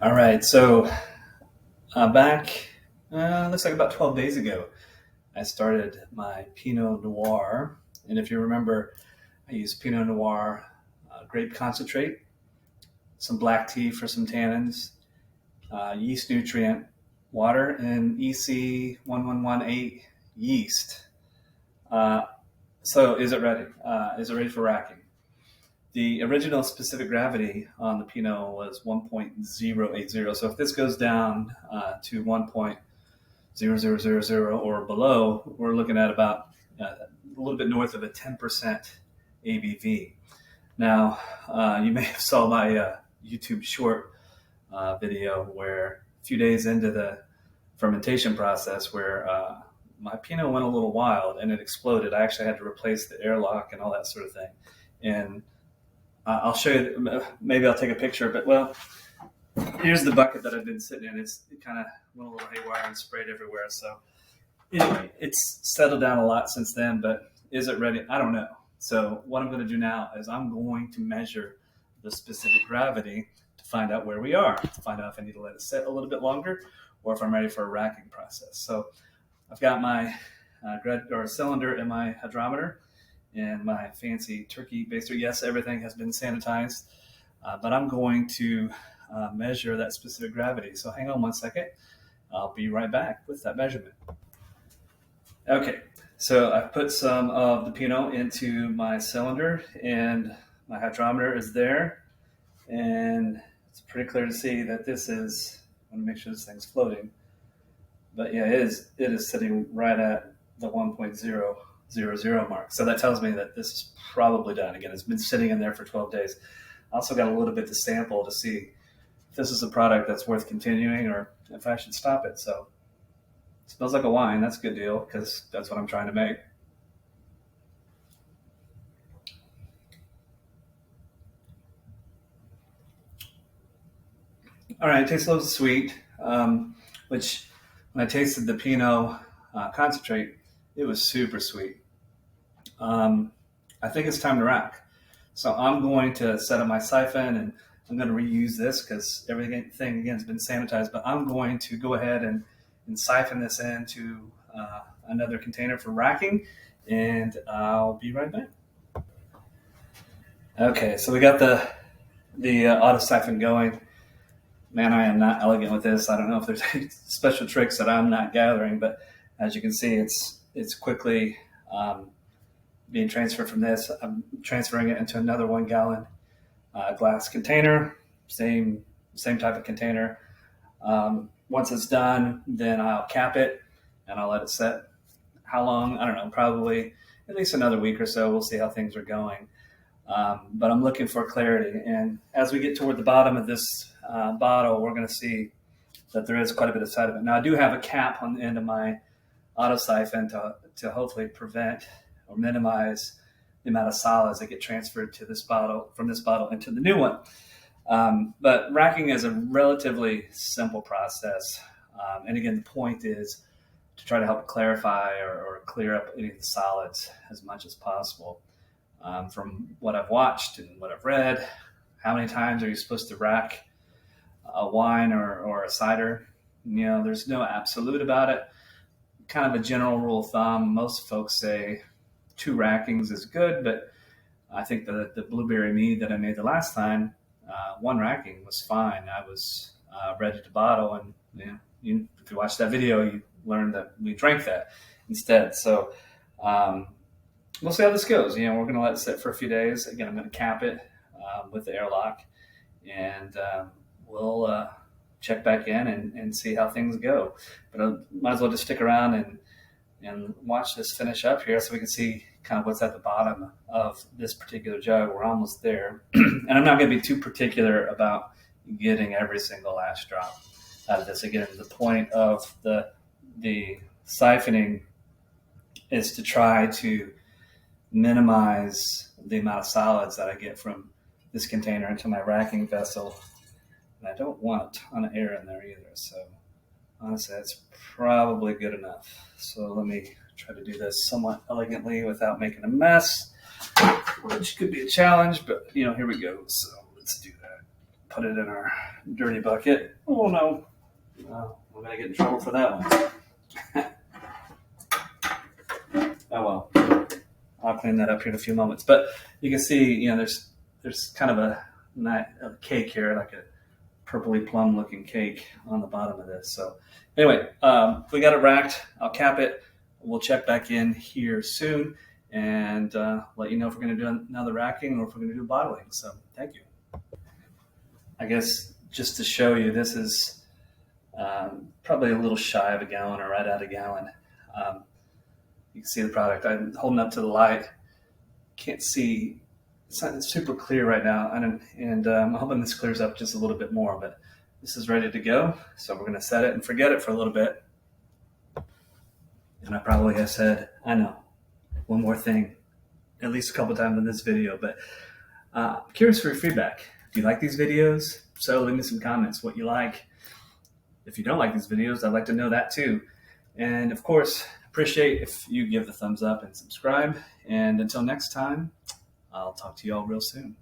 All right, so back, looks like about 12 days ago, I started my Pinot Noir. And if you remember, I used Pinot Noir grape concentrate, some black tea for some tannins, yeast nutrient, water, and EC 1118 yeast. Uh, so is it ready? Is it ready for racking? The original specific gravity on the Pinot was 1.080. So if this goes down to 1.0000 or below, we're looking at about a little bit north of a 10% ABV. Now, you may have saw my YouTube short video where a few days into the fermentation process where my Pinot went a little wild and it exploded. I actually had to replace the airlock and all that sort of thing. And I'll show you, maybe I'll take a picture, but well, here's the bucket that I've been sitting in. It kind of went a little haywire and sprayed everywhere. So anyway, it's settled down a lot since then, but is it ready? I don't know. So what I'm going to do now is I'm going to measure the specific gravity to find out where we are, to find out if I need to let it sit a little bit longer or if I'm ready for a racking process. So I've got my cylinder and my hydrometer and my fancy turkey baster. Yes, everything has been sanitized, but I'm going to measure that specific gravity. So hang on one second. I'll be right back with that measurement. Okay, so I've put some of the Pinot into my cylinder and my hydrometer is there. And it's pretty clear to see that this is, I want to make sure this thing's floating. But yeah, it is sitting right at the 1.000 mark. So that tells me that this is probably done. Again, it's been sitting in there for 12 days. I also got a little bit to sample to see if this is a product that's worth continuing or if I should stop it. So it smells like a wine. That's a good deal because that's what I'm trying to make. All right, it tastes a little sweet, which when I tasted the Pinot concentrate, it was super sweet. I think it's time to rack. So I'm going to set up my siphon and I'm going to reuse this because everything again has been sanitized, but I'm going to go ahead and siphon this into another container for racking and I'll be right back. Okay, so we got the auto siphon going. Man, I am not elegant with this. I don't know if there's any special tricks that I'm not gathering, but as you can see, it's quickly being transferred from this. I'm transferring it into another 1 gallon glass container, same type of container. Once it's done, then I'll cap it and I'll let it set. How long? I don't know, probably at least another week or so. We'll see how things are going. But I'm looking for clarity. And as we get toward the bottom of this bottle, we're going to see that there is quite a bit of sediment. Now, I do have a cap on the end of my auto siphon to hopefully prevent or minimize the amount of solids that get transferred to this bottle from this bottle into the new one. But racking is a relatively simple process. And again, the point is to try to help clarify or clear up any of the solids as much as possible. From what I've watched and what I've read, how many times are you supposed to rack a wine or a cider? You know, there's no absolute about it. Kind of a general rule of thumb, most folks say 2 rackings is good, but I think the blueberry mead that I made the last time, 1 racking was fine. I was ready to bottle, and if you watch that video, you learn that we drank that instead. So we'll see how this goes. We're going to let it sit for a few days. Again, I'm going to cap it with the airlock, and we'll check back in and see how things go. But I might as well just stick around and watch this finish up here so we can see kind of what's at the bottom of this particular jug. We're almost there. And I'm not going to be too particular about getting every single last drop out of this. Again, the point of the siphoning is to try to minimize the amount of solids that I get from this container into my racking vessel. And I don't want a ton of air in there either. So honestly, that's probably good enough. So let me try to do this somewhat elegantly without making a mess, which could be a challenge, but here we go. So let's do that. put it in our dirty bucket. Oh no, we're gonna get in trouble for that one. Oh well, I'll clean that up here in a few moments. But you can see, there's kind of a cake here, like a purpley plum looking cake on the bottom of this. So anyway, we got it racked. I'll cap it. We'll check back in here soon and let you know if we're going to do another racking or if we're going to do bottling. So thank you. I guess just to show you, this is probably a little shy of a gallon or right at a gallon. You can see the product. I'm holding up to the light. Can't see. It's not super clear right now, and I'm hoping this clears up just a little bit more, but this is ready to go. So we're going to set it and forget it for a little bit. And I probably have said, I know, one more thing, at least a couple times in this video, but I'm curious for your feedback. Do you like these videos? So leave me some comments, what you like. If you don't like these videos, I'd like to know that too. And of course, appreciate if you give the thumbs up and subscribe. And until next time, I'll talk to you all real soon.